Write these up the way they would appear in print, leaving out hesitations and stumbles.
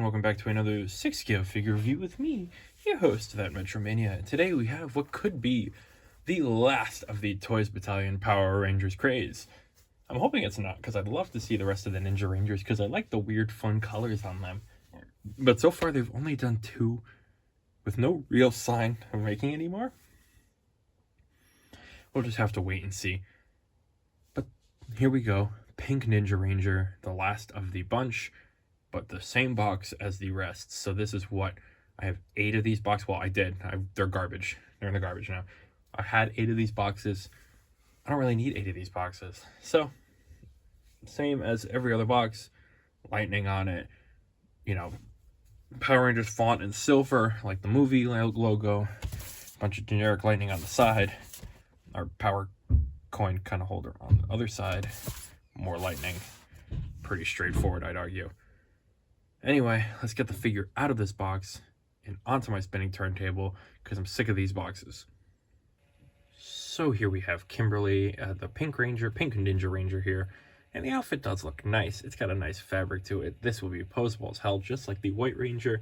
welcome back to another 6-scale figure review with me, your host, that Mania. Today we have what could be the last of the Toys Battalion Power Rangers craze. I'm hoping it's not, because I'd love to see the rest of the Ninja Rangers, because I like the weird, fun colors on them. But so far they've only done 2, with no real sign of making any more. We'll just have to wait and see. But here we go. Pink Ninja Ranger, the last of the bunch, but the same box as the rest. So this is what I have 8 of these boxes. Well, I did. They're garbage. They're in the garbage now. I had 8 of these boxes. I don't really need 8 of these boxes. So same as every other box. Lightning on it. You know, Power Rangers font in silver, like the movie logo. Bunch of generic lightning on the side. Our power coin kind of holder on the other side. More lightning. Pretty straightforward, I'd argue. Anyway, let's get the figure out of this box and onto my spinning turntable, because I'm sick of these boxes. So here we have Kimberly, the Pink Ninja Ranger here. And the outfit does look nice. It's got a nice fabric to it. This will be posable as hell, just like the White Ranger.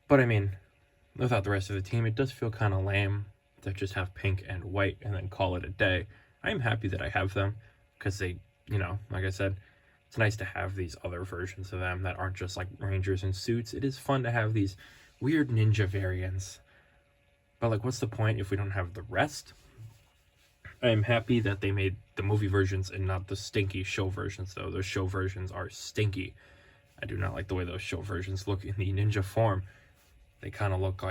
But I mean, without the rest of the team, it does feel kind of lame to just have pink and white and then call it a day. I'm happy that I have them, because they, you know, like I said, it's nice to have these other versions of them that aren't just like Rangers in suits. It is fun to have these weird ninja variants. But like, what's the point if we don't have the rest? I am happy that they made the movie versions and not the stinky show versions, though. Those show versions are stinky. I do not like the way those show versions look in the ninja form. They kind of look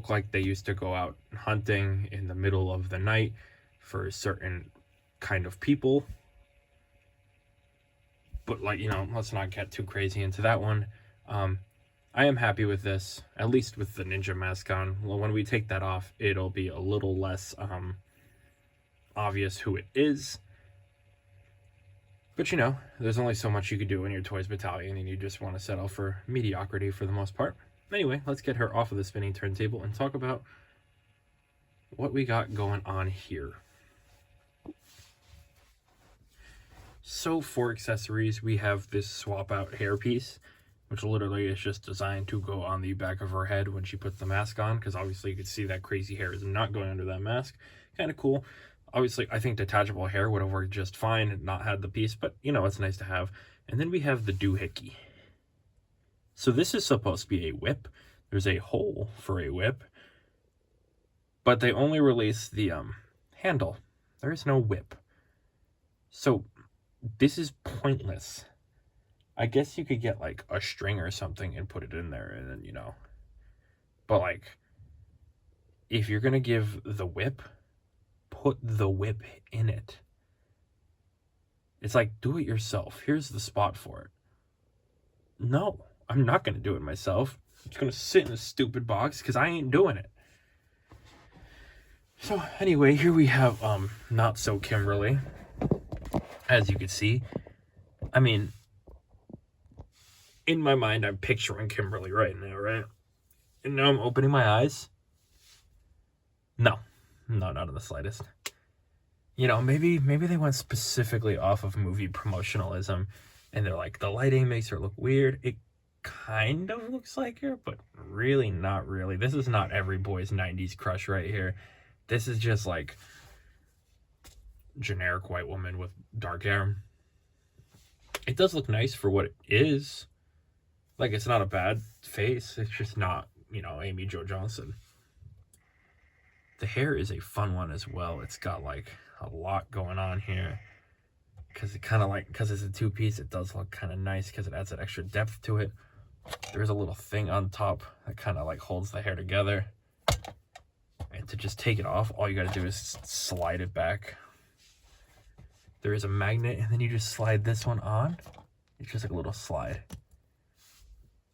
like they used to go out hunting in the middle of the night for a certain kind of people. But like, you know, let's not get too crazy into that one. I am happy with this, at least with the ninja mask on. Well, when we take that off, it'll be a little less obvious who it is. But you know, there's only so much you can do in your Toys Battalion, and you just want to settle for mediocrity for the most part. Anyway, let's get her off of the spinning turntable and talk about what we got going on here. So for accessories, we have this swap out hairpiece, which literally is just designed to go on the back of her head when she puts the mask on, because obviously you can see that crazy hair is not going under that mask. Kind of cool. Obviously, I think detachable hair would have worked just fine and not had the piece, but you know, it's nice to have. And then we have the doohickey. So this is supposed to be a whip. There's a hole for a whip, but they only release the handle. There is no whip. So this is pointless. I guess you could get like a string or something and put it in there, and then, you know. But like, if you're gonna give the whip, put the whip in it. It's like, do it yourself. Here's the spot for it. No, I'm not gonna do it myself. It's gonna sit in a stupid box because I ain't doing it. So anyway, here we have Not So Kimberly. As you can see, I mean, in my mind, I'm picturing Kimberly right now, right? And now I'm opening my eyes. No, not in the slightest. You know, maybe they went specifically off of movie promotionalism, and they're like, the lighting makes her look weird. It kind of looks like her, but really not really. This is not every boy's 90s crush right here. This is just like generic white woman with dark hair. It does look nice for what it is. Like, it's not a bad face. It's just not, you know, Amy Jo Johnson. The hair is a fun one as well. It's got like a lot going on here, because it kind of like, because it's a 2-piece, it does look kind of nice because it adds that extra depth to it. There's a little thing on top that kind of like holds the hair together, and to just take it off, all you got to do is slide it back. There is a magnet, and then you just slide this one on. It's just like a little slide.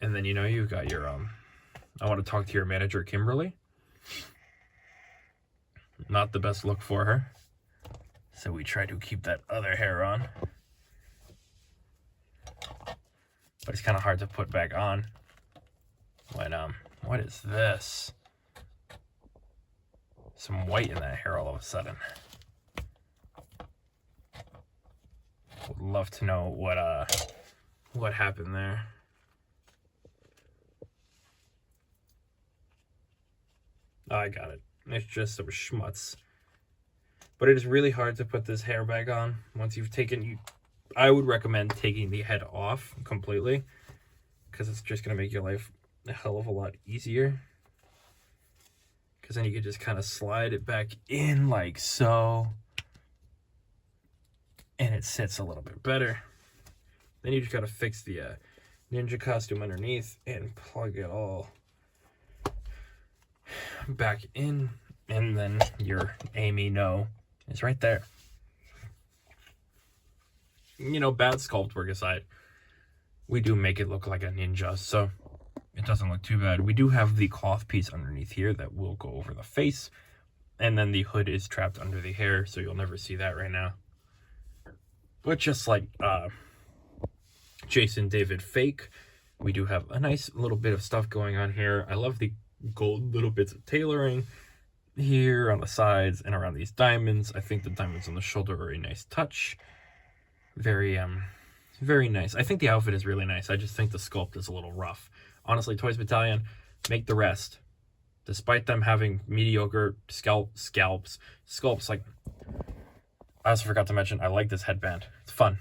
And then, you know, you've got your, I want to talk to your manager, Kimberly. Not the best look for her. So we try to keep that other hair on. But it's kind of hard to put back on when, what is this? Some white in that hair all of a sudden. Would love to know what happened there. Oh, I got it. It's just some schmutz. But it is really hard to put this hair back on once you've taken... I would recommend taking the head off completely, because it's just going to make your life a hell of a lot easier. Because then you can just kind of slide it back in like so. And it sits a little bit better. Then you just got to fix the ninja costume underneath and plug it all back in. And then your Amy No is right there. You know, bad sculpt work aside, we do make it look like a ninja, so it doesn't look too bad. We do have the cloth piece underneath here that will go over the face, and then the hood is trapped under the hair, so you'll never see that right now. But just like Jason David Fake, we do have a nice little bit of stuff going on here. I love the gold little bits of tailoring here on the sides and around these diamonds. I think the diamonds on the shoulder are a nice touch. Very nice. I think the outfit is really nice. I just think the sculpt is a little rough. Honestly, Toys Battalion, make the rest. Despite them having mediocre sculpts, like, I also forgot to mention, I like this headband. It's fun.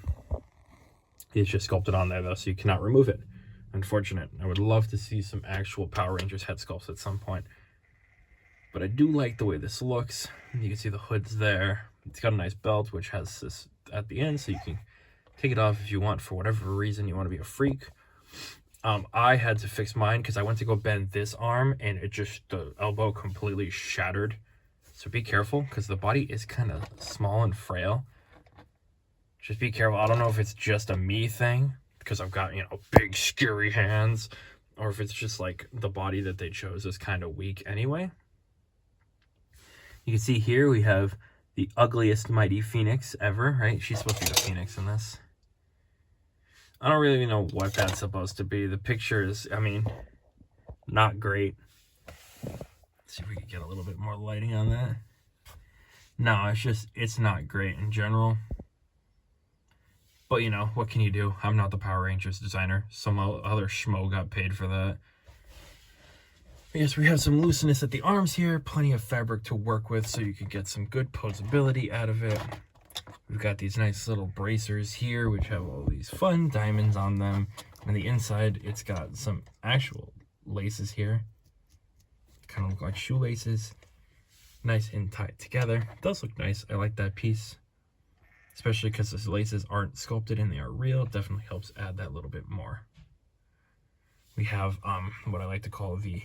It's just sculpted on there, though, so you cannot remove it. Unfortunate. I would love to see some actual Power Rangers head sculpts at some point. But I do like the way this looks. You can see the hood's there. It's got a nice belt, which has this at the end, so you can take it off if you want for whatever reason you want to be a freak. I had to fix mine because I went to go bend this arm and it just, the elbow completely shattered. So be careful because the body is kind of small and frail. Just be careful. I don't know if it's just a me thing because I've got, you know, big scary hands, or if it's just like the body that they chose is kind of weak anyway. You can see here we have the ugliest Mighty Phoenix ever, right? She's supposed to be the Phoenix in this. I don't really know what that's supposed to be. The picture is, I mean, not great. Let's see if we can get a little bit more lighting on that. No, it's not great in general. But, you know, what can you do? I'm not the Power Rangers designer. Some other schmo got paid for that. Yes, we have some looseness at the arms here. Plenty of fabric to work with so you can get some good posability out of it. We've got these nice little bracers here, which have all these fun diamonds on them. On the inside, it's got some actual laces here. Kind of look like shoelaces. Nice and tied together. It does look nice. I like that piece. Especially because the laces aren't sculpted and they are real. It definitely helps add that little bit more. We have what I like to call the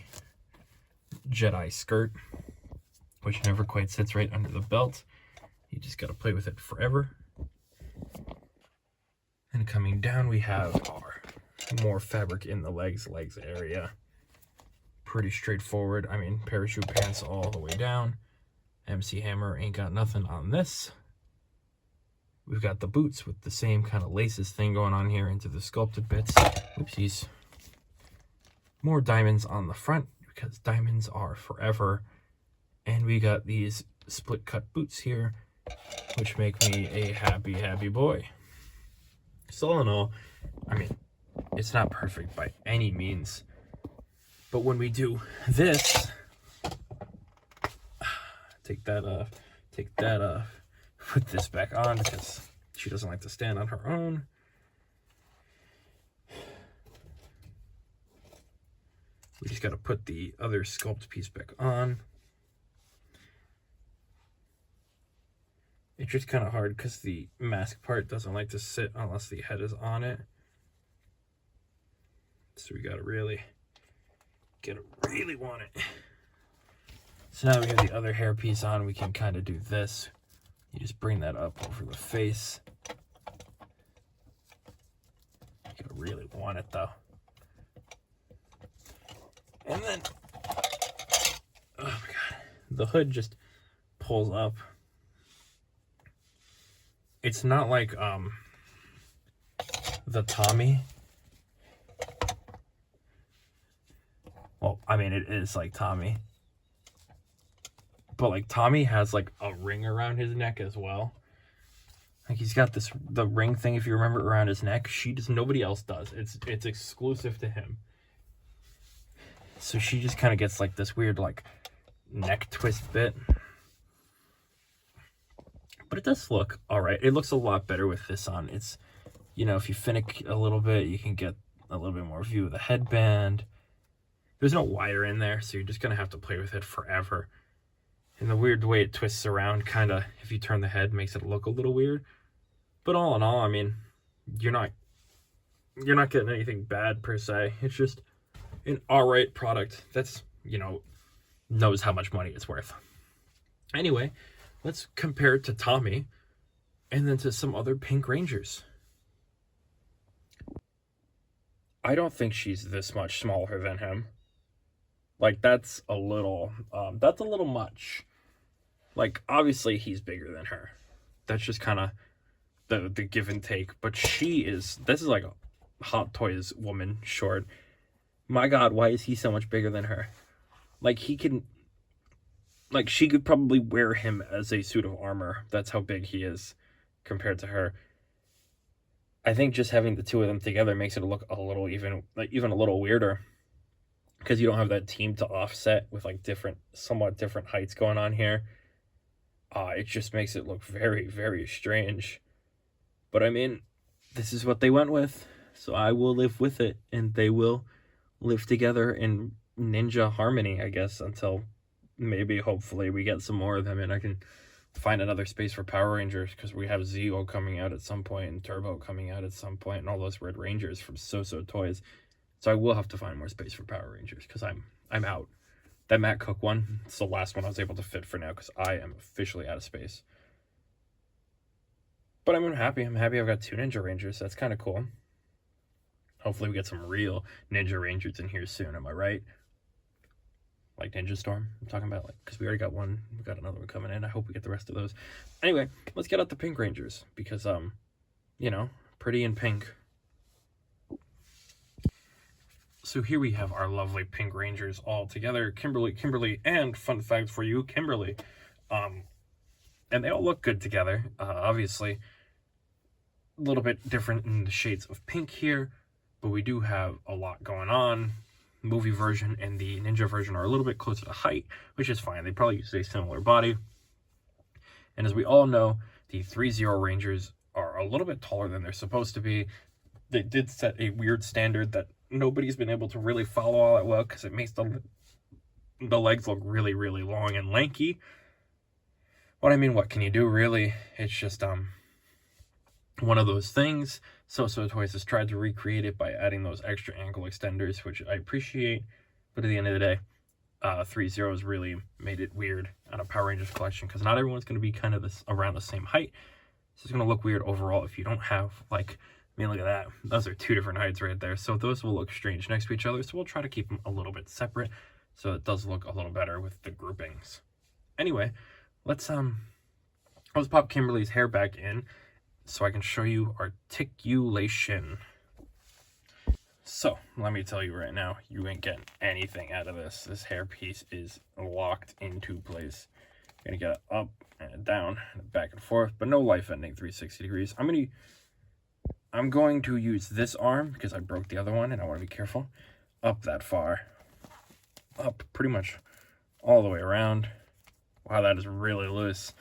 Jedi skirt, which never quite sits right under the belt. You just got to play with it forever. And coming down, we have our more fabric in the legs area. Pretty straightforward. I mean, parachute pants all the way down. MC Hammer ain't got nothing on this. We've got the boots with the same kind of laces thing going on here into the sculpted bits. Oopsies. More diamonds on the front because diamonds are forever. And we got these split cut boots here, which make me a happy, happy boy. So all in all, I mean, it's not perfect by any means. But when we do this, take that off, put this back on because she doesn't like to stand on her own. We just got to put the other sculpt piece back on. It's just kind of hard because the mask part doesn't like to sit unless the head is on it. So we got to really want it. So now we have the other hair piece on. We can kind of do this. You just bring that up over the face. You gotta really want it though. And then, oh my god, the hood just pulls up. It's not like the Tommy. Well, I mean, it is like Tommy. But like Tommy has like a ring around his neck as well. Like, he's got the ring thing, if you remember, around his neck. Nobody else does. It's exclusive to him. So she just kind of gets like this weird like neck twist bit. But it does look all right. It looks a lot better with this on. It's, you know, if you finick a little bit, you can get a little bit more view of the headband. There's no wire in there, so you're just going to have to play with it forever. And the weird way it twists around, kind of, if you turn the head, makes it look a little weird. But all in all, I mean, you're not getting anything bad per se. It's just an alright product that's, you know, knows how much money it's worth. Anyway, let's compare it to Tommy and then to some other Pink Rangers. I don't think she's this much smaller than him. Like, that's a little much. Like, obviously he's bigger than her. That's just kind of the give and take. But this is like a Hot Toys woman short. My God, why is he so much bigger than her? Like, she could probably wear him as a suit of armor. That's how big he is compared to her. I think just having the two of them together makes it look a little even a little weirder, because you don't have that team to offset with like somewhat different heights going on here. It just makes it look very, very strange. But I mean, this is what they went with, so I will live with it, and they will live together in ninja harmony, I guess, until maybe, hopefully, we get some more of them, and I can find another space for Power Rangers, because we have Zeo coming out at some point, and Turbo coming out at some point, and all those Red Rangers from So Toys. So I will have to find more space for Power Rangers, because I'm out. That Matt Cook one, it's the last one I was able to fit for now, because I am officially out of space. But I'm happy. I'm happy I've got 2 Ninja Rangers. That's kind of cool. Hopefully we get some real Ninja Rangers in here soon. Am I right? Like Ninja Storm, I'm talking about, like, because we already got one. We got another one coming in. I hope we get the rest of those. Anyway, let's get out the Pink Rangers, because, you know, pretty in pink. So here we have our lovely Pink Rangers all together. Kimberly, and fun fact for you, Kimberly. And they all look good together. Obviously, a little bit different in the shades of pink here, but we do have a lot going on. Movie version and the ninja version are a little bit closer to height, which is fine. They probably use a similar body. And as we all know, the 3-0 Rangers are a little bit taller than they're supposed to be. They did set a weird standard that nobody's been able to really follow all that well, because it makes the legs look really, really long and lanky. What I mean, what can you do, really? It's just one of those things. So Toys has tried to recreate it by adding those extra ankle extenders, which I appreciate. But at the end of the day, 3-0 has really made it weird on a Power Rangers collection, because not everyone's going to be kind of around the same height. So it's going to look weird overall if you don't have, like, I mean, look at that. Those are 2 different heights right there. So those will look strange next to each other. So we'll try to keep them a little bit separate, so it does look a little better with the groupings. Anyway, let's pop Kimberly's hair back in, so I can show you articulation. So, let me tell you right now, you ain't getting anything out of this. This hair piece is locked into place. You're gonna get it up and down, and back and forth, but no life ending 360 degrees. I'm going to use this arm, because I broke the other one, and I want to be careful. Up that far. Up pretty much all the way around. Wow, that is really loose.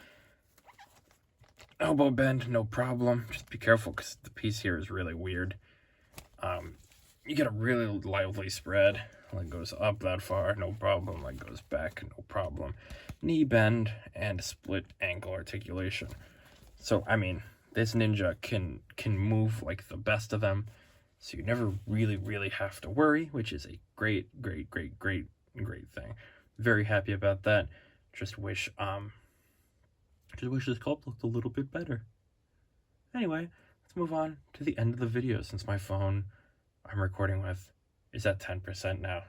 Elbow bend, no problem. Just be careful, because the piece here is really weird. You get a really lively spread. Leg goes up that far, no problem. Leg goes back, no problem. Knee bend and split ankle articulation. So, I mean, this ninja can move like the best of them. So you never really, really have to worry, which is a great thing. Very happy about that. Just wish this sculpt looked a little bit better. Anyway, let's move on to the end of the video, since my phone I'm recording with is at 10% now.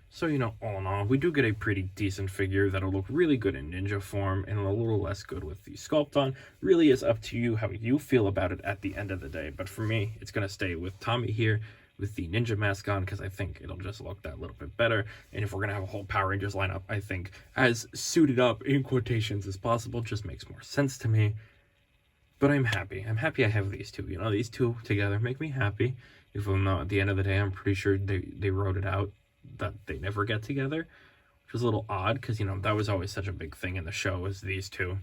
So, you know, all in all, we do get a pretty decent figure that'll look really good in ninja form and a little less good with the sculpt on. Really is up to you how you feel about it at the end of the day. But for me, it's going to stay with Tommy here with the ninja mask on, because I think it'll just look that little bit better. And if we're going to have a whole Power Rangers lineup, I think as suited up in quotations as possible just makes more sense to me. But I'm happy. I'm happy I have these two. You know, these two together make me happy. Even though at the end of the day, I'm pretty sure they wrote it out that they never get together, which was a little odd because, you know, that was always such a big thing in the show, was these two.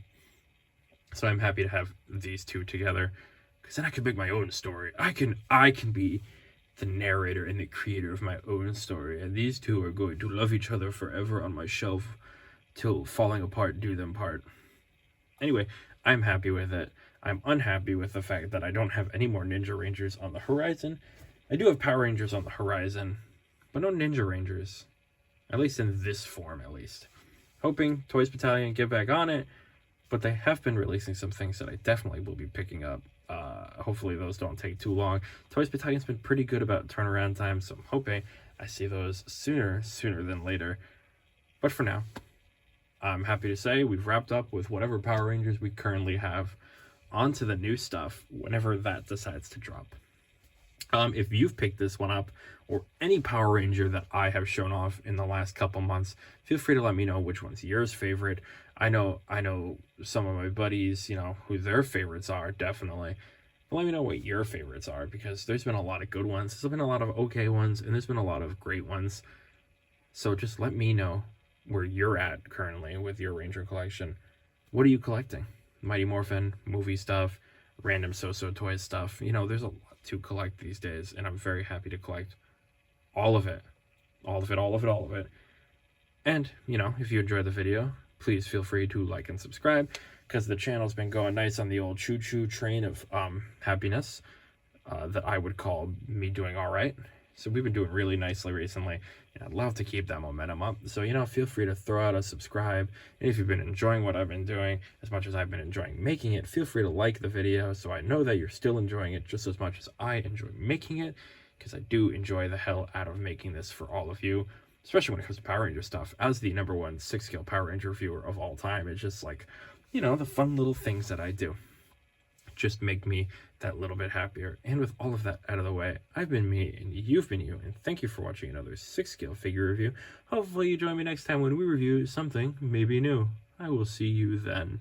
So I'm happy to have these two together, because then I can make my own story. I can be the narrator and the creator of my own story, and these two are going to love each other forever on my shelf till falling apart do them part. Anyway, I'm happy with it. I'm unhappy with the fact that I don't have any more Ninja Rangers on the horizon. I do have Power Rangers on the horizon, but no Ninja Rangers. At least in this form, at least. Hoping Toys Battalion get back on it, but they have been releasing some things that I definitely will be picking up. Hopefully those don't take too long. Toys Battalion's been pretty good about turnaround time, so I'm hoping I see those sooner than later. But for now, I'm happy to say we've wrapped up with whatever Power Rangers we currently have. On to the new stuff whenever that decides to drop. If you've picked this one up, or any Power Ranger that I have shown off in the last couple months, feel free to let me know which one's yours favorite. I know some of my buddies, you know, who their favorites are, definitely. But let me know what your favorites are, because there's been a lot of good ones, there's been a lot of okay ones, and there's been a lot of great ones. So just let me know where you're at currently with your Ranger collection. What are you collecting? Mighty Morphin, movie stuff, random So-So Toys stuff. You know, there's a lot to collect these days, and I'm very happy to collect all of it. All of it. And, you know, if you enjoyed the video, please feel free to like and subscribe, because the channel's been going nice on the old choo-choo train of happiness that I would call me doing all right. So we've been doing really nicely recently, and I'd love to keep that momentum up. So, you know, feel free to throw out a subscribe. And if you've been enjoying what I've been doing as much as I've been enjoying making it, feel free to like the video so I know that you're still enjoying it just as much as I enjoy making it, because I do enjoy the hell out of making this for all of you, especially when it comes to Power Ranger stuff. As the #1 6-scale Power Ranger reviewer of all time, it's just like, you know, the fun little things that I do just make me that little bit happier. And with all of that out of the way, I've been me and you've been you, and thank you for watching another 6-scale figure review. Hopefully you join me next time when we review something maybe new. I will see you then.